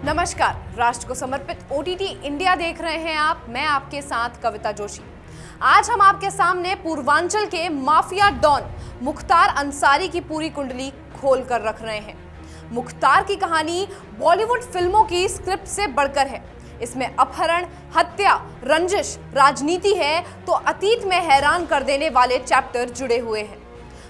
नमस्कार, राष्ट्र को समर्पित ओटीटी इंडिया देख रहे हैं आप। मैं आपके साथ कविता जोशी। आज हम आपके सामने पूर्वांचल के माफिया डॉन मुख्तार अंसारी की पूरी कुंडली खोल कर रख रहे हैं। मुख्तार की कहानी बॉलीवुड फिल्मों की स्क्रिप्ट से बढ़कर है। इसमें अपहरण, हत्या, रंजिश, राजनीति है तो अतीत में हैरान कर देने वाले चैप्टर जुड़े हुए हैं।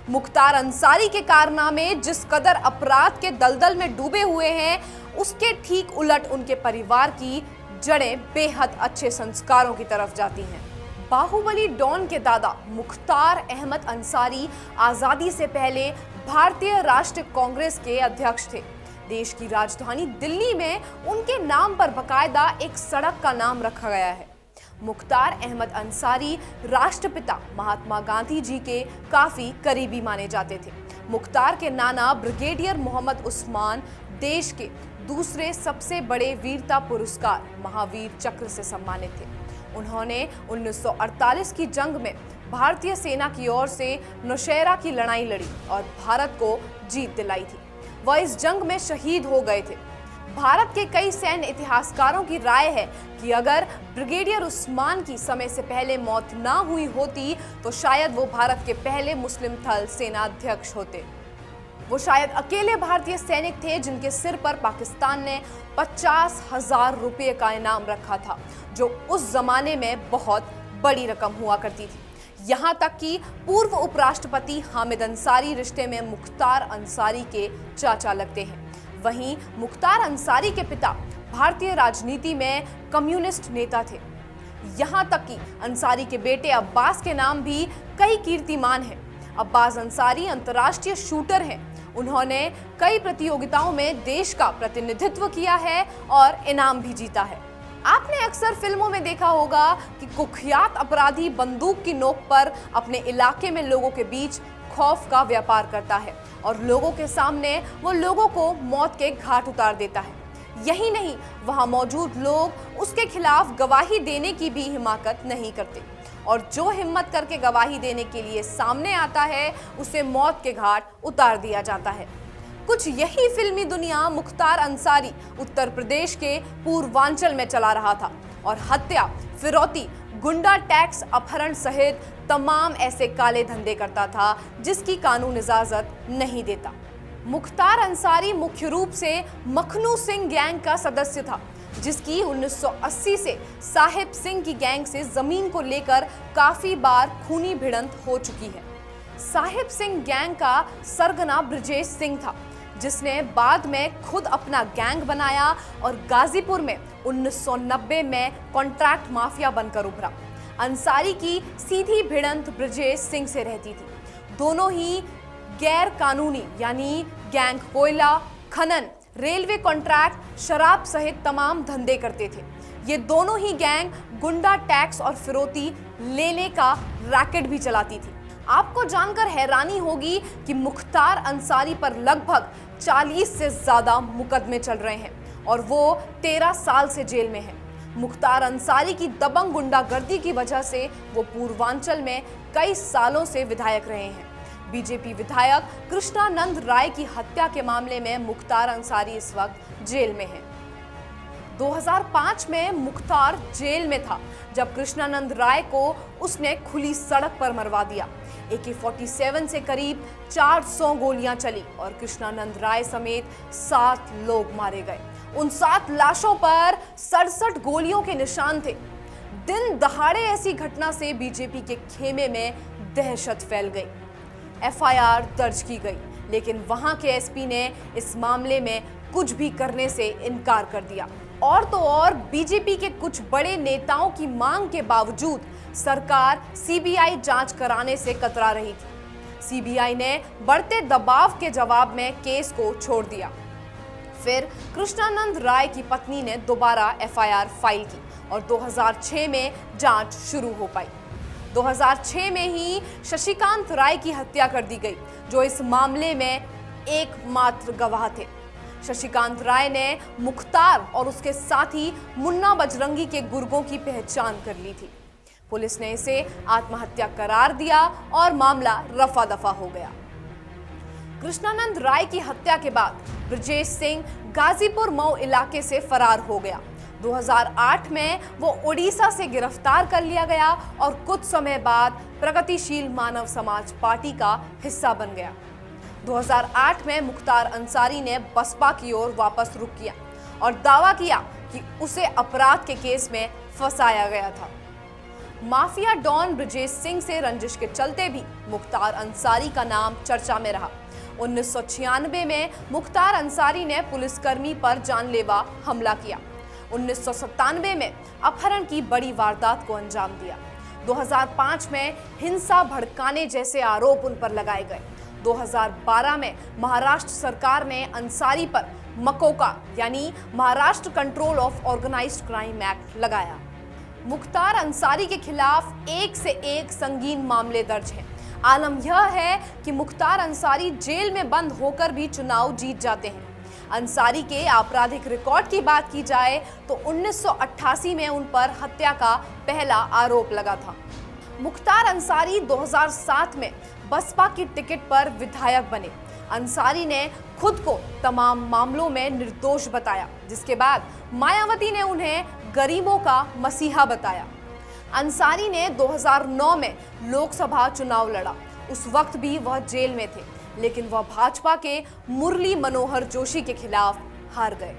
मुख्तार अंसारी के कारनामे जिस कदर अपराध के दलदल में डूबे हुए हैं, उसके ठीक उलट उनके परिवार की जड़ें बेहद अच्छे संस्कारों की तरफ जाती हैं। बाहुबली डॉन के दादा मुख्तार अहमद अंसारी आजादी से पहले भारतीय राष्ट्रीय कांग्रेस के अध्यक्ष थे। देश की राजधानी दिल्ली में उनके नाम पर बकायदा एक सड़क का नाम रखा गया है। मुख्तार अहमद अंसारी राष्ट्रपिता महात्मा गांधी जी के काफी करीबी माने जाते थे। मुख्तार के नाना ब्रिगेडियर मोहम्मद उस्मान देश के दूसरे सबसे बड़े वीरता पुरस्कार महावीर चक्र से सम्मानित थे। उन्होंने 1948 की जंग में भारतीय सेना की ओर से नौशेरा की लड़ाई लड़ी और भारत को जीत दिलाई थी। वह इस जंग में शहीद हो गए थे। भारत के कई सैन्य इतिहासकारों की राय है कि अगर ब्रिगेडियर उस्मान की समय से पहले मौत ना हुई होती तो शायद वो भारत के पहले मुस्लिम थल सेनाध्यक्ष होते। वो शायद अकेले भारतीय सैनिक थे जिनके सिर पर पाकिस्तान ने 50,000 रुपये का इनाम रखा था, जो उस जमाने में बहुत बड़ी रकम हुआ करती थी। यहाँ तक कि पूर्व उपराष्ट्रपति हामिद अंसारी रिश्ते में मुख्तार अंसारी के चाचा लगते हैं। वहीं मुख्तार अंसारी के पिता भारतीय राजनीति में कम्युनिस्ट नेता थे। यहाँ तक कि अंसारी के बेटे अब्बास के नाम भी कई कीर्तिमान हैं। अब्बास अंसारी अंतर्राष्ट्रीय शूटर हैं। उन्होंने कई प्रतियोगिताओं में देश का प्रतिनिधित्व किया है और इनाम भी जीता है। आपने अक्सर फिल्मों में देखा होगा कि कुख्यात अपराधी बंदूक की नोक पर अपने इलाके में लोगों के बीच खौफ का व्यापार करता है और लोगों के सामने वो लोगों को मौत के घाट उतार देता है। यही नहीं, वहां मौजूद लोग उसके खिलाफ गवाही देने की भी हिम्मत नहीं करते और जो हिम्मत करके गवाही देने के लिए सामने आता है उसे मौत के घाट उतार दिया जाता है। कुछ यही फिल्मी दुनिया मुख्तार अंसारी उत्तर प्रदेश के पूर्वांचल में चला रहा था और हत्या, फिरौती, गुंडा टैक्स, अपहरण सहित तमाम ऐसे काले धंधे करता था जिसकी कानून इजाजत नहीं देता। मुख्तार अंसारी मुख्य रूप से मखनू सिंह गैंग का सदस्य था, जिसकी 1980 से साहिब सिंह की गैंग से जमीन को लेकर काफी बार खूनी भिड़ंत हो चुकी है। साहिब सिंह गैंग का सरगना ब्रजेश सिंह था, जिसने बाद में खुद अपना गैंग बनाया और गाजीपुर में 1990 में कॉन्ट्रैक्ट माफिया बनकर उभरा। अंसारी की सीधी भिड़ंत ब्रजेश सिंह से रहती थी। दोनों ही गैर कानूनी यानी गैंग कोयला, खनन, रेलवे कॉन्ट्रैक्ट, शराब सहित तमाम धंधे करते थे। ये दोनों ही गैंग गुंडा टैक्स और फिरौती लेने का रैकेट भी चलाती थी। आपको जानकर हैरानी होगी कि मुख्तार अंसारी पर लगभग 40 से ज्यादा मुकदमे चल रहे हैं और वो 13 साल से जेल में है। मुख्तार अंसारी की दबंग गुंडागर्दी की वजह से वो पूर्वांचल में कई सालों से विधायक रहे हैं। बीजेपी विधायक कृष्णानंद राय की हत्या के मामले में मुख्तार अंसारी इस वक्त जेल में है। 2005 में मुख्तार जेल में था जब कृष्णानंद राय को उसने खुली सड़क पर मरवा दिया। AK-47 से करीब 400 गोलियां चली और कृष्णानंद राय समेत 7 लोग मारे गए। उन 7 लाशों पर 67 गोलियों के निशान थे। दिन दहाड़े ऐसी घटना से बीजेपी के खेमे में दहशत फैल गई। FIR दर्ज की गई, लेकिन वहां के SP ने इस मामले में कुछ भी करने से इनकार कर दिया। और तो और बीजेपी के कुछ बड़े नेताओं की मांग के बावजूद सरकार CBI जांच कराने से कतरा रही थी। CBI ने बढ़ते दबाव के जवाब में केस को छोड़ दिया। फिर कृष्णानंद राय की पत्नी ने दोबारा FIR फाइल की और 2006 में जांच शुरू हो पाई। 2006 में ही शशिकांत राय की हत्या कर दी गई, जो इस मामले में एकमात्र गवाह थे। शशिकांत राय ने मुख्तार और उसके साथी मुन्ना बजरंगी के गुर्गों की पहचान कर ली थी। पुलिस ने इसे आत्महत्या करार दिया और मामला रफा दफा हो गया। कृष्णानंद राय की हत्या के बाद ब्रजेश सिंह गाजीपुर मऊ इलाके से फरार हो गया। 2008 में वो उड़ीसा से गिरफ्तार कर लिया गया और कुछ समय बाद प्रगतिशील मानव समाज पार्टी का हिस्सा बन गया। 2008 में मुख्तार अंसारी ने बसपा की ओर वापस रुख किया और दावा किया कि उसे अपराध के केस में फंसाया गया था। माफिया डॉन ब्रजेश सिंह से रंजिश के चलते भी मुख्तार अंसारी का नाम चर्चा में रहा। 1996 में मुख्तार अंसारी ने पुलिसकर्मी पर जानलेवा हमला किया। 1997 में अपहरण की बड़ी वारदात को अंजाम दिया। 2005 में हिंसा भड़काने जैसे आरोप उन पर लगाए गए। 2012 में महाराष्ट्र सरकार ने अंसारी पर मकोका यानी Maharashtra control of organised crime act लगाया। मुख्तार अंसारी के खिलाफ एक से एक संगीन मामले दर्ज हैं। आलम यह है कि मुख्तार अंसारी जेल में बंद होकर भी चुनाव जीत जाते हैं। अंसारी के आपराधिक रिकॉर्ड की बात की जाए तो 1988 में उन पर हत्या का पहला आरोप लगा था। मुख्तार अंसारी 2007 में बसपा की टिकट पर विधायक बने। अंसारी ने खुद को तमाम मामलों में निर्दोष बताया, जिसके बाद मायावती ने उन्हें गरीबों का मसीहा बताया। अंसारी ने 2009 में लोकसभा चुनाव लड़ा। उस वक्त भी वह जेल में थे, लेकिन वह भाजपा के मुरली मनोहर जोशी के खिलाफ हार गए।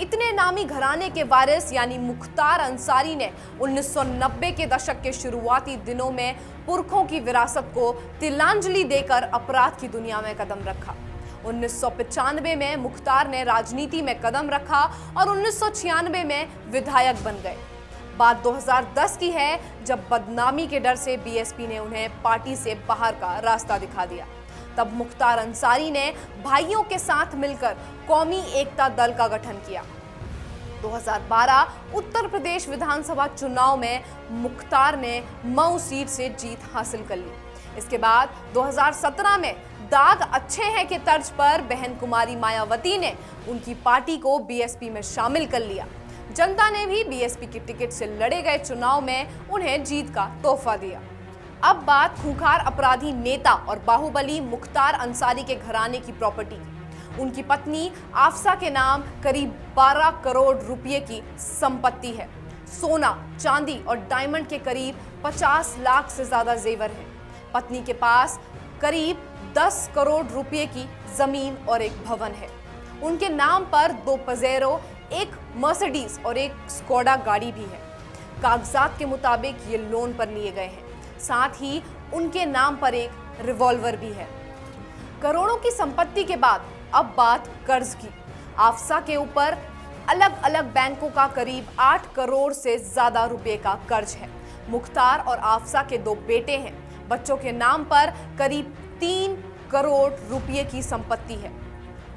इतने नामी घराने के वारिस यानी मुख्तार अंसारी ने 1990 के दशक के शुरुआती दिनों में पुरखों की विरासत को तिलांजलि देकर अपराध की दुनिया में कदम रखा। 1995 में मुख्तार ने राजनीति में कदम रखा और 1996 में विधायक बन गए। बात 2010 की है, जब बदनामी के डर से बीएसपी ने उन्हें पार्टी से बाहर का रास्ता दिखा दिया। तब मुख्तार अंसारी ने भाइयों के साथ मिलकर कौमी एकता दल का गठन किया। 2012 उत्तर प्रदेश विधानसभा चुनाव में मुख्तार ने मऊ सीट से जीत हासिल कर ली। इसके बाद 2017 में दाग अच्छे हैं के तर्ज पर बहन कुमारी मायावती ने उनकी पार्टी को बीएसपी में शामिल कर लिया। जनता ने भी बीएसपी की टिकट से लड़े गए चुनाव में उन्हें जीत का तोहफा दिया। अब बात खूंखार अपराधी नेता और बाहुबली मुख्तार अंसारी के घराने की प्रॉपर्टी की। उनकी पत्नी आफसा के नाम करीब 12 करोड़ रुपए की संपत्ति है। सोना, चांदी और डायमंड के करीब 50 लाख से ज्यादा जेवर हैं। पत्नी के पास करीब 10 करोड़ रुपए की जमीन और एक भवन है। उनके नाम पर 2 पजेरो, एक मर्सिडीज और एक स्कोडा गाड़ी भी है। कागजात के मुताबिक ये लोन पर लिए गए हैं। साथ ही उनके नाम पर एक रिवॉल्वर भी है। करोड़ों की संपत्ति के बाद अब बात कर्ज की। आफसा के ऊपर अलग अलग बैंकों का करीब 8 करोड़ से ज्यादा रुपए का कर्ज है। मुख्तार और आफसा के 2 बेटे हैं। बच्चों के नाम पर करीब 3 करोड़ रुपए की संपत्ति है।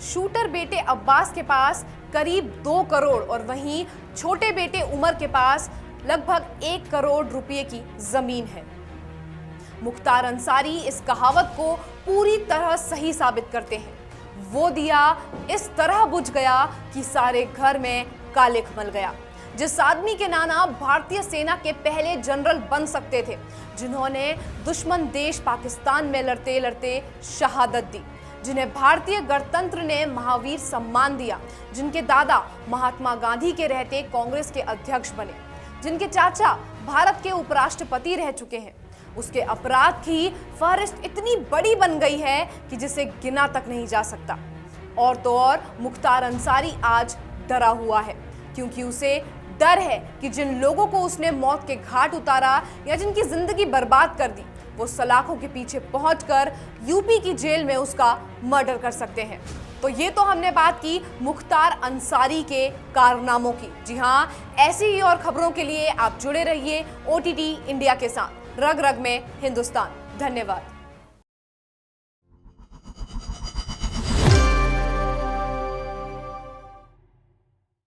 शूटर बेटे अब्बास के पास करीब 2 करोड़ और वहीं छोटे बेटे उमर के पास लगभग 1 करोड़ रुपए की जमीन है। मुख्तार अंसारी इस कहावत को पूरी तरह सही साबित करते हैं। वो दिया इस तरह बुझ गया कि सारे घर में काले मल गया। जिस आदमी के नाना भारतीय सेना के पहले जनरल बन सकते थे, जिन्होंने दुश्मन देश पाकिस्तान में लड़ते लड़ते शहादत दी, जिन्हें भारतीय गणतंत्र ने महावीर सम्मान दिया, जिनके दादा महात्मा गांधी के रहते कांग्रेस के अध्यक्ष बने, जिनके चाचा भारत के उपराष्ट्रपति रह चुके हैं, उसके अपराध की फहरिस्त इतनी बड़ी बन गई है कि जिसे गिना तक नहीं जा सकता। और तो और मुख्तार अंसारी आज डरा हुआ है, क्योंकि उसे डर है कि जिन लोगों को उसने मौत के घाट उतारा या जिनकी जिंदगी बर्बाद कर दी, वो सलाखों के पीछे पहुंचकर यूपी की जेल में उसका मर्डर कर सकते हैं। तो ये तो हमने बात की मुख्तार अंसारी के कारनामों की। जी हाँ, ऐसी ही और खबरों के लिए आप जुड़े रहिए OTT इंडिया के साथ। रग रग में हिंदुस्तान। धन्यवाद।